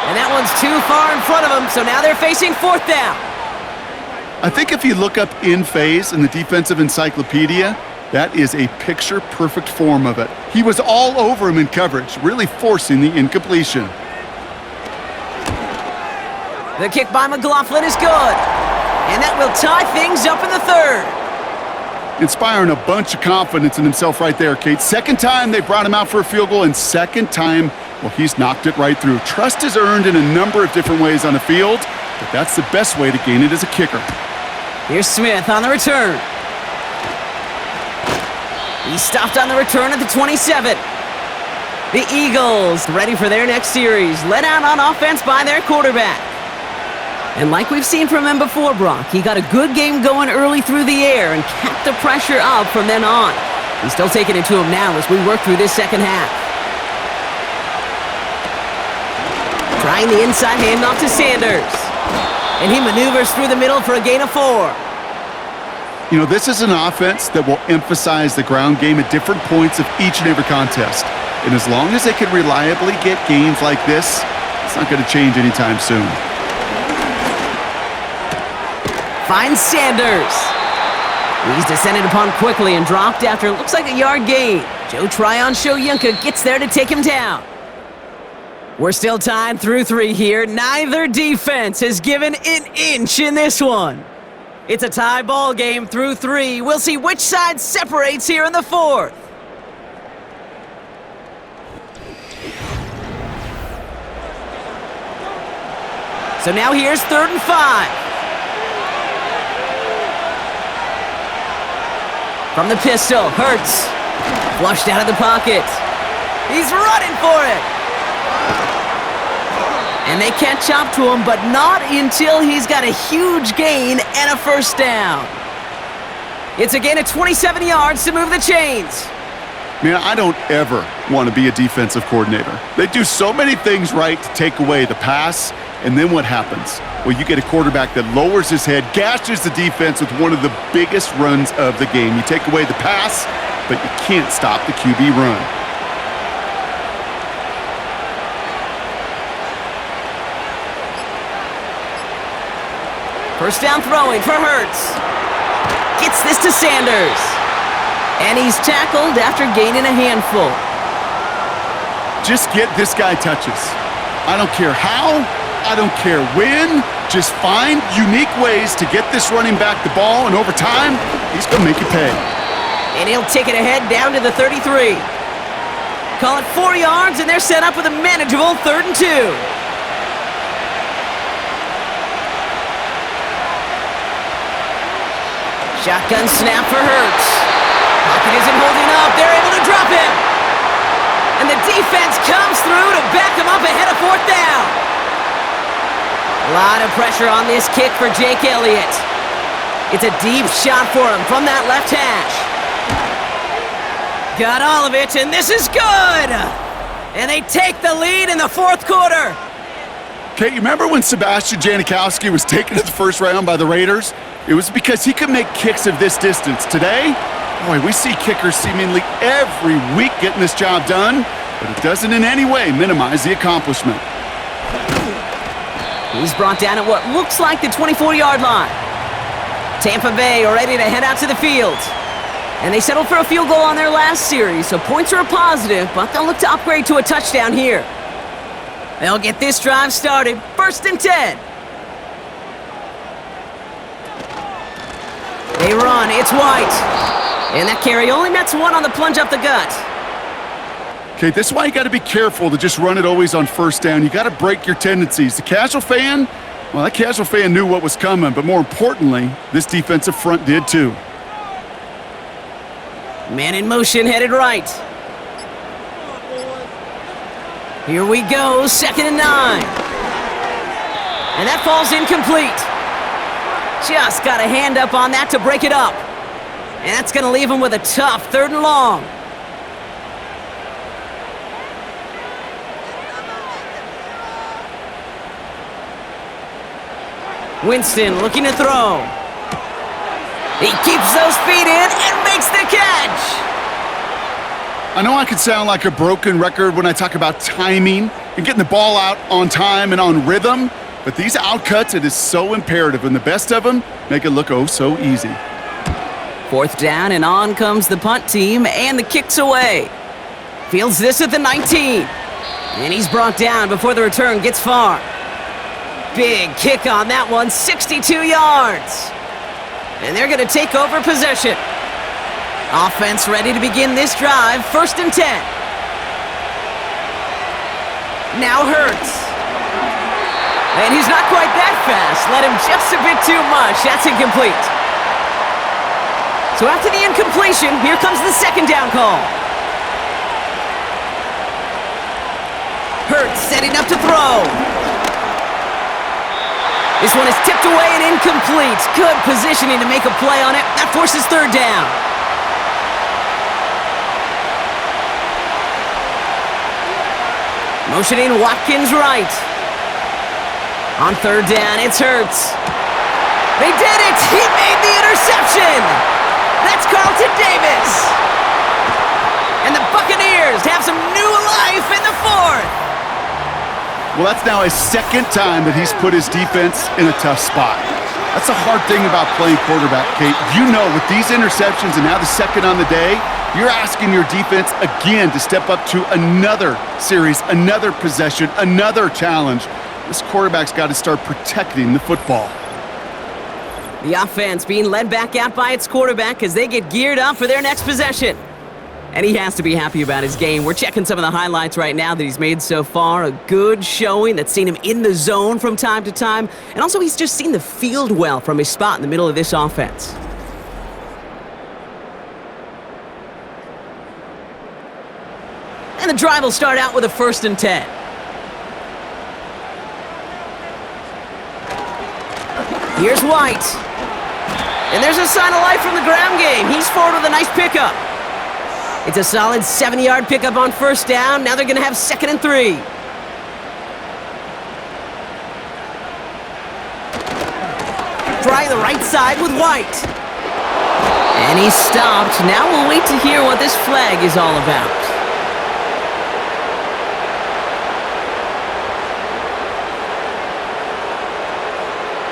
And that one's too far in front of them, so now they're facing 4th down. I think if you look up in phase in the defensive encyclopedia, that is a picture-perfect form of it. He was all over him in coverage, really forcing the incompletion. The kick by McLaughlin is good. And that will tie things up in the 3rd. Inspiring a bunch of confidence in himself right there, Kate. 2nd time they brought him out for a field goal, and 2nd time, well, he's knocked it right through. Trust is earned in a number of different ways on the field, but that's the best way to gain it as a kicker. Here's Smith on the return. He stopped on the return at the 27. The Eagles ready for their next series, led out on offense by their quarterback. And like we've seen from him before, Brock, he got a good game going early through the air and kept the pressure up from then on. He's still taking it to him now as we work through this 2nd half. Trying the inside handoff to Sanders. And he maneuvers through the middle for a gain of 4. You know, this is an offense that will emphasize the ground game at different points of each and every contest. And as long as they can reliably get gains like this, it's not going to change anytime soon. Finds Sanders. He's descended upon quickly and dropped after it looks like a yard gain. Joe Tryon-Shoyinka gets there to take him down. We're still tied through 3 here. Neither defense has given an inch in this one. It's a tie ball game through 3. We'll see which side separates here in the 4th. So now here's 3rd and 5. From the pistol, Hurts. Flushed out of the pocket. He's running for it. And they catch up to him, but not until he's got a huge gain and a first down. It's a gain of 27 yards to move the chains. Man, I don't ever want to be a defensive coordinator. They do so many things right to take away the pass, and then what happens? Well, you get a quarterback that lowers his head, gashes the defense with one of the biggest runs of the game. You take away the pass, but you can't stop the QB run. First down throwing for Hurts. Gets this to Sanders. And he's tackled after gaining a handful. Just get this guy touches. I don't care how, I don't care when. Just find unique ways to get this running back the ball, and over time, he's going to make you pay. And he'll take it ahead down to the 33. Call it 4 yards, and they're set up with a manageable 3rd and 2. Shotgun snap for Hurts. Pocket isn't holding up. They're able to drop him. And the defense comes through to back him up ahead of 4th down. A lot of pressure on this kick for Jake Elliott. It's a deep shot for him from that left hash. Got all of it, and this is good! And they take the lead in the 4th quarter. Okay, you remember when Sebastian Janikowski was taken in the 1st round by the Raiders? It was because he could make kicks of this distance. Today, boy, we see kickers seemingly every week getting this job done, but it doesn't in any way minimize the accomplishment. He's brought down at what looks like the 24-yard line. Tampa Bay are ready to head out to the field. And they settled for a field goal on their last series, so points are a positive, but they'll look to upgrade to a touchdown here. They'll get this drive started. 1st and 10. They run. It's White. And that carry only nets 1 on the plunge up the gut. Okay, this is why you got to be careful to just run it always on 1st down. You got to break your tendencies. The casual fan, well, that casual fan knew what was coming, but more importantly, this defensive front did too. Man in motion, headed right. Here we go, 2nd and 9. And that falls incomplete. Just got a hand up on that to break it up. And that's going to leave him with a tough 3rd and long. Winston looking to throw. He keeps those feet in and makes the catch. I know I can sound like a broken record when I talk about timing and getting the ball out on time and on rhythm, but these outcuts, it is so imperative, and the best of them make it look oh so easy. 4th down, and on comes the punt team, and the kick's away. Fields this at the 19. And he's brought down before the return gets far. Big kick on that one, 62 yards. And they're going to take over possession. Offense ready to begin this drive, 1st and 10. Now Hurts. And he's not quite that fast. Let him just a bit too much. That's incomplete. So after the incompletion, here comes the 2nd down call. Hurts setting up to throw. This one is tipped away and incomplete. Good positioning to make a play on it. That forces 3rd down. Motioning Watkins right. On 3rd down, it's Hurts. They did it! He made the interception! That's Carlton Davis! And the Buccaneers have some new life in the 4th! Well, that's now his 2nd time that he's put his defense in a tough spot. That's the hard thing about playing quarterback, Kate. You know, with these interceptions and now the 2nd on the day, you're asking your defense again to step up to another series, another possession, another challenge. This quarterback's got to start protecting the football. The offense being led back out by its quarterback as they get geared up for their next possession. And he has to be happy about his game. We're checking some of the highlights right now that he's made so far. A good showing that's seen him in the zone from time to time. And also he's just seen the field well from his spot in the middle of this offense. And the drive will start out with a 1st and 10. Here's White. And there's a sign of life from the ground game. He's forward with a nice pickup. It's a solid 70-yard pickup on 1st down. Now they're going to have 2nd and 3. Trying the right side with White. And he's stopped. Now we'll wait to hear what this flag is all about.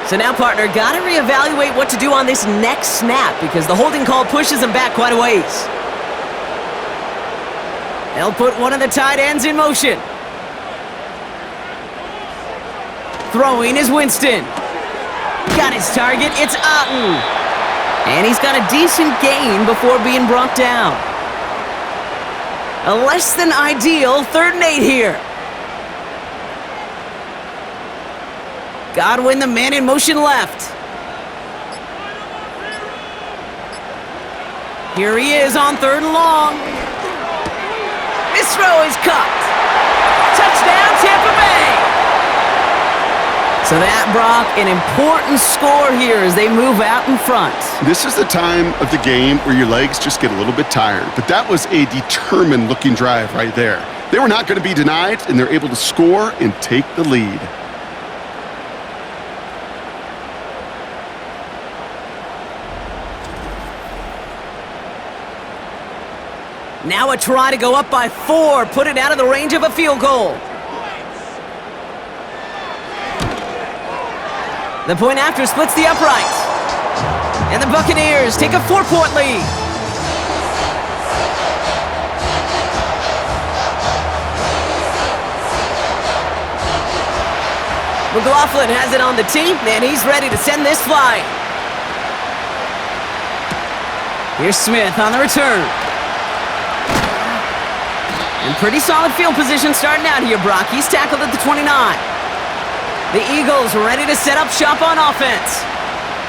So now, partner, got to reevaluate what to do on this next snap because the holding call pushes him back quite a ways. They'll put one of the tight ends in motion. Throwing is Winston. Got his target, it's Otten. And he's got a decent gain before being brought down. A less than ideal 3rd and 8 here. Godwin, the man in motion left. Here he is on 3rd and long. This throw is caught. Touchdown, Tampa Bay. So that, Brock, an important score here as they move out in front. This is the time of the game where your legs just get a little bit tired. But that was a determined-looking drive right there. They were not going to be denied, and they're able to score and take the lead. Now a try to go up by 4, put it out of the range of a field goal. The point after splits the uprights. And the Buccaneers take a 4-point lead. McLaughlin has it on the tee, and he's ready to send this flying. Here's Smith on the return. And pretty solid field position starting out here, Brock. He's tackled at the 29. The Eagles ready to set up shop on offense.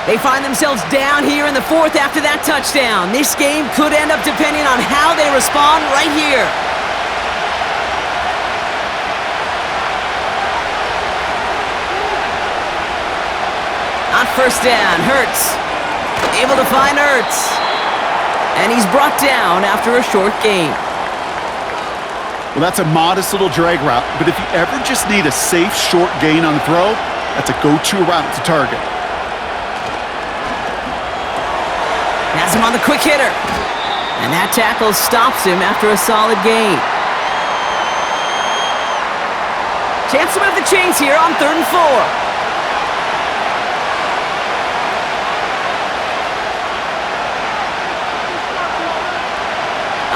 They find themselves down here in the 4th after that touchdown. This game could end up depending on how they respond right here. On 1st down, Hurts. Able to find Hurts. And he's brought down after a short gain. Well, that's a modest little drag route, but if you ever just need a safe, short gain on the throw, that's a go-to route to target. Has him on the quick hitter. And that tackle stops him after a solid gain. Chance to move the chains here on 3rd and 4.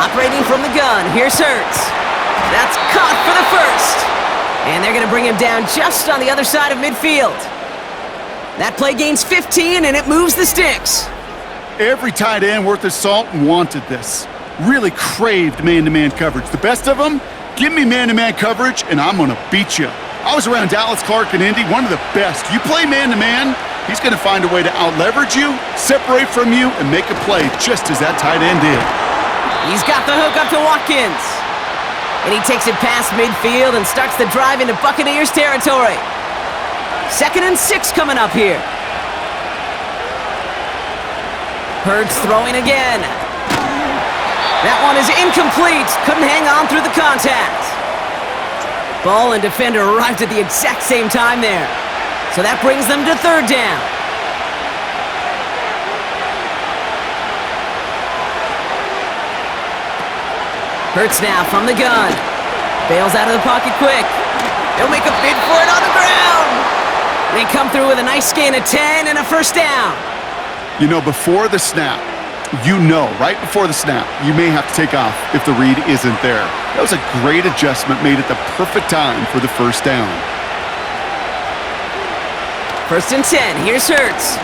Operating from the gun, here's Hurts. That's caught for the 1st. And they're going to bring him down just on the other side of midfield. That play gains 15, and it moves the sticks. Every tight end worth his salt wanted this. Really craved man-to-man coverage. The best of them, give me man-to-man coverage, and I'm going to beat you. I was around Dallas Clark and Indy, one of the best. You play man-to-man, he's going to find a way to out-leverage you, separate from you, and make a play just as that tight end did. He's got the hook up to Watkins. And he takes it past midfield and starts the drive into Buccaneers territory. 2nd and 6 coming up here. Hurts throwing again. That one is incomplete. Couldn't hang on through the contact. Ball and defender arrived at the exact same time there. So that brings them to 3rd down. Hurts now from the gun. Bails out of the pocket quick. They'll make a bid for it on the ground. They come through with a nice gain of 10 and a 1st down. You know, before the snap, right before the snap, you may have to take off if the read isn't there. That was a great adjustment made at the perfect time for the 1st down. 1st and 10, here's Hurts.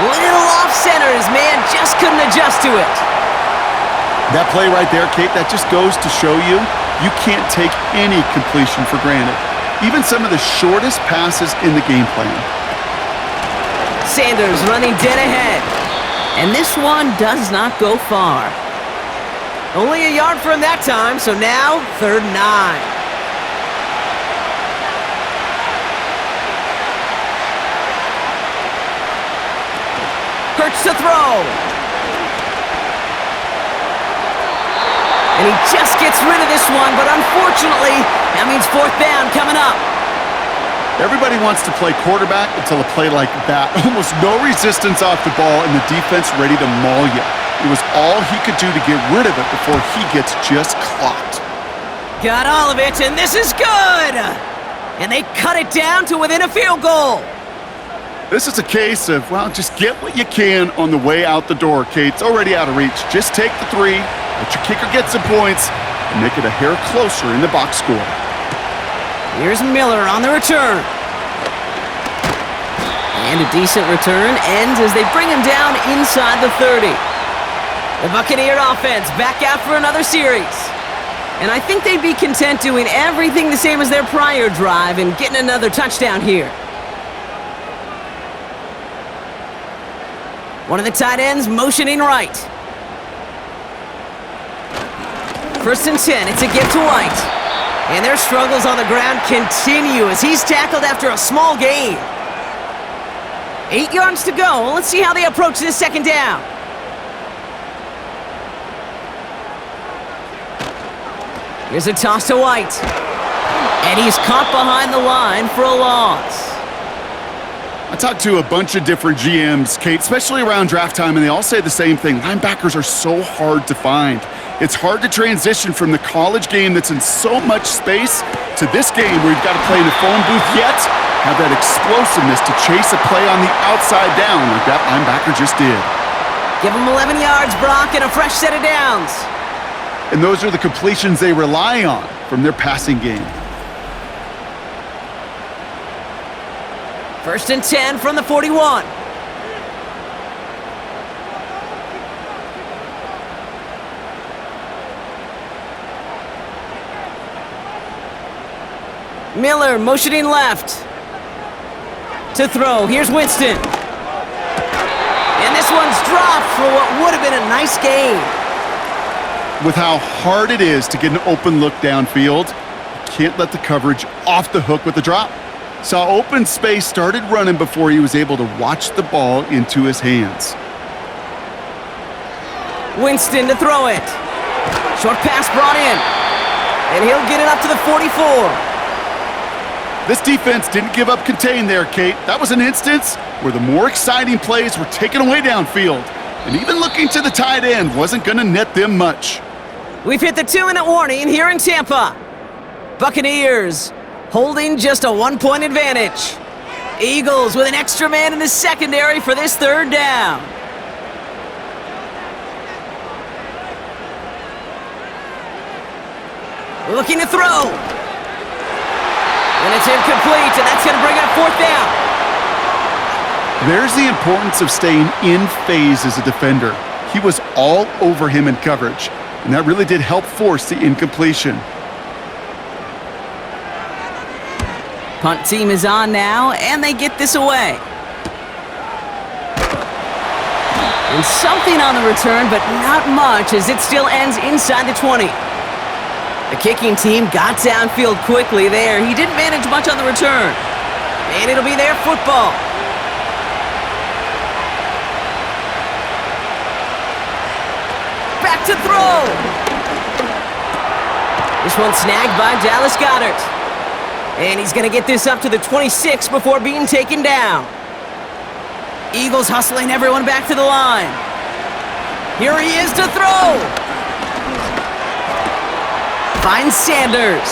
Little off center, his man just couldn't adjust to it. That play right there, Kate, that just goes to show you, you can't take any completion for granted. Even some of the shortest passes in the game plan. Sanders running dead ahead. And this one does not go far. Only a yard for him that time, so now 3rd and 9. Hurts to throw. And he just gets rid of this one, but unfortunately, that means 4th down coming up. Everybody wants to play quarterback until a play like that. Almost no resistance off the ball and the defense ready to maul you. It was all he could do to get rid of it before he gets just clocked. Got all of it, and this is good! And they cut it down to within a field goal. This is a case of, well, just get what you can on the way out the door, Kate. It's already out of reach. Just take the three, let your kicker get some points, and make it a hair closer in the box score. Here's Miller on the return. And a decent return ends as they bring him down inside the 30. The Buccaneer offense back out for another series. And I think they'd be content doing everything the same as their prior drive and getting another touchdown here. One of the tight ends motioning right. 1st and 10, it's a give to White. And their struggles on the ground continue as he's tackled after a small gain. 8 yards to go. Let's see how they approach this 2nd down. Here's a toss to White. And he's caught behind the line for a loss. I talked to a bunch of different GMs, Kate, especially around draft time, and they all say the same thing. Linebackers are so hard to find. It's hard to transition from the college game that's in so much space to this game where you've got to play in the phone booth, yet have that explosiveness to chase a play on the outside down like that linebacker just did. Give him 11 yards, Brock, and a fresh set of downs. And those are the completions they rely on from their passing game. 1st and 10 from the 41. Miller motioning left. To throw, here's Winston. And this one's dropped for what would have been a nice gain. With how hard it is to get an open look downfield, you can't let the coverage off the hook with the drop. Saw open space, started running before he was able to watch the ball into his hands. Winston to throw it. Short pass brought in. And he'll get it up to the 44. This defense didn't give up contain there, Kate. That was an instance where the more exciting plays were taken away downfield. And even looking to the tight end wasn't going to net them much. We've hit the 2-minute warning here in Tampa. Buccaneers holding just a 1-point advantage. Eagles with an extra man in the secondary for this 3rd down. Looking to throw. And it's incomplete, and that's going to bring up 4th down. There's the importance of staying in phase as a defender. He was all over him in coverage, and that really did help force the incompletion. Punt team is on now, and they get this away. And something on the return, but not much, as it still ends inside the 20. The kicking team got downfield quickly there. He didn't manage much on the return. And it'll be their football. Back to throw. This one snagged by Dallas Goedert. And he's going to get this up to the 26 before being taken down. Eagles hustling everyone back to the line. Here he is to throw. Finds Sanders.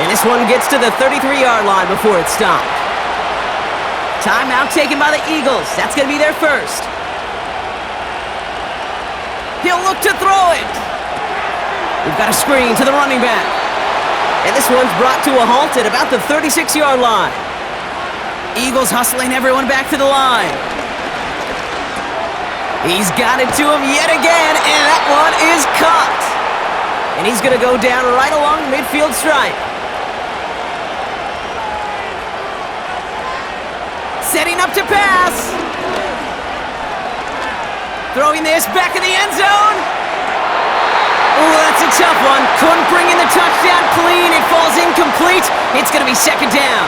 And this one gets to the 33-yard line before it's stopped. Timeout taken by the Eagles. That's going to be their first. He'll look to throw it. We've got a screen to the running back. And this one's brought to a halt at about the 36-yard line. Eagles hustling everyone back to the line. He's got it to him yet again, and that one is caught. And he's going to go down right along the midfield stripe. Setting up to pass. Throwing this back in the end zone. Oh, that's a tough one. Couldn't bring in the touchdown clean. It falls incomplete. It's going to be 2nd down.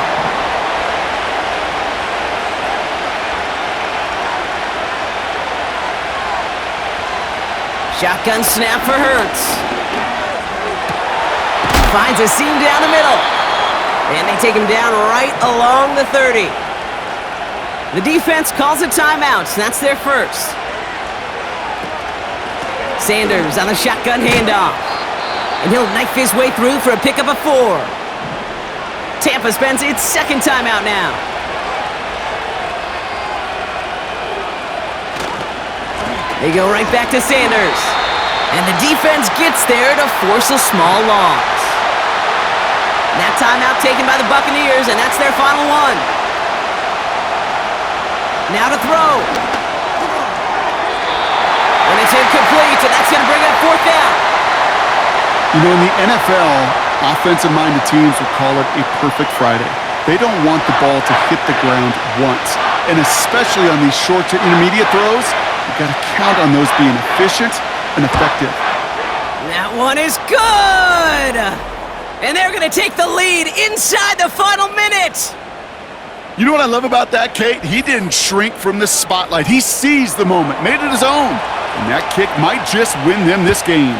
Shotgun snap for Hurts. Finds a seam down the middle. And they take him down right along the 30. The defense calls a timeout, so that's their first. Sanders on the shotgun handoff. And he'll knife his way through for a pickup of 4. Tampa spends its 2nd timeout now. They go right back to Sanders. And the defense gets there to force a small loss. And that timeout taken by the Buccaneers, and that's their final one. Now to throw. And it's incomplete, and that's going to bring up fourth down. You know, in the NFL, offensive-minded teams will call it a perfect Friday. They don't want the ball to hit the ground once. And especially on these short to intermediate throws, you've got to count on those being efficient and effective. That one is good! And they're going to take the lead inside the final minute. You know what I love about that, Kate? He didn't shrink from the spotlight. He seized the moment, made it his own. And that kick might just win them this game.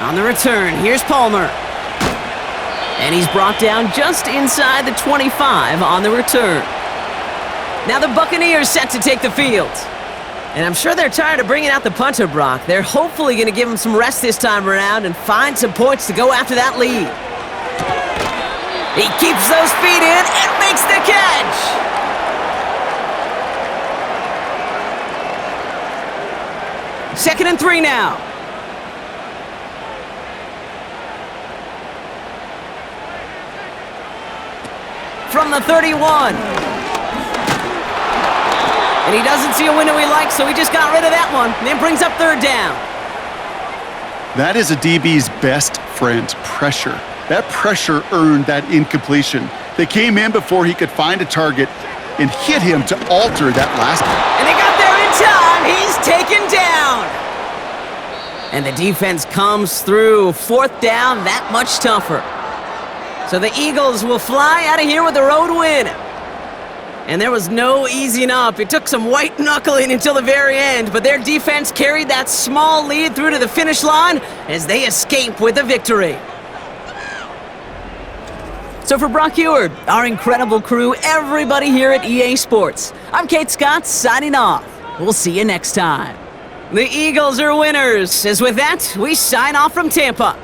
On the return, here's Palmer. And he's brought down just inside the 25 on the return. Now the Buccaneers set to take the field. And I'm sure they're tired of bringing out the punter, Brock. They're hopefully going to give him some rest this time around and find some points to go after that lead. He keeps those feet in and makes the catch. Second and 3 now. From the 31. And he doesn't see a window he likes, so he just got rid of that one. And then brings up third down. That is a DB's best friend, pressure. That pressure earned that incompletion. They came in before he could find a target and hit him to alter that last one. And they got there in time. He's taken down. And the defense comes through. Fourth down, that much tougher. So the Eagles will fly out of here with a road win. And there was no easing up. It took some white knuckling until the very end, but their defense carried that small lead through to the finish line as they escape with a victory. So for Brock Eward, our incredible crew, everybody here at EA Sports, I'm Kate Scott signing off. We'll see you next time. The Eagles are winners, as with that, we sign off from Tampa.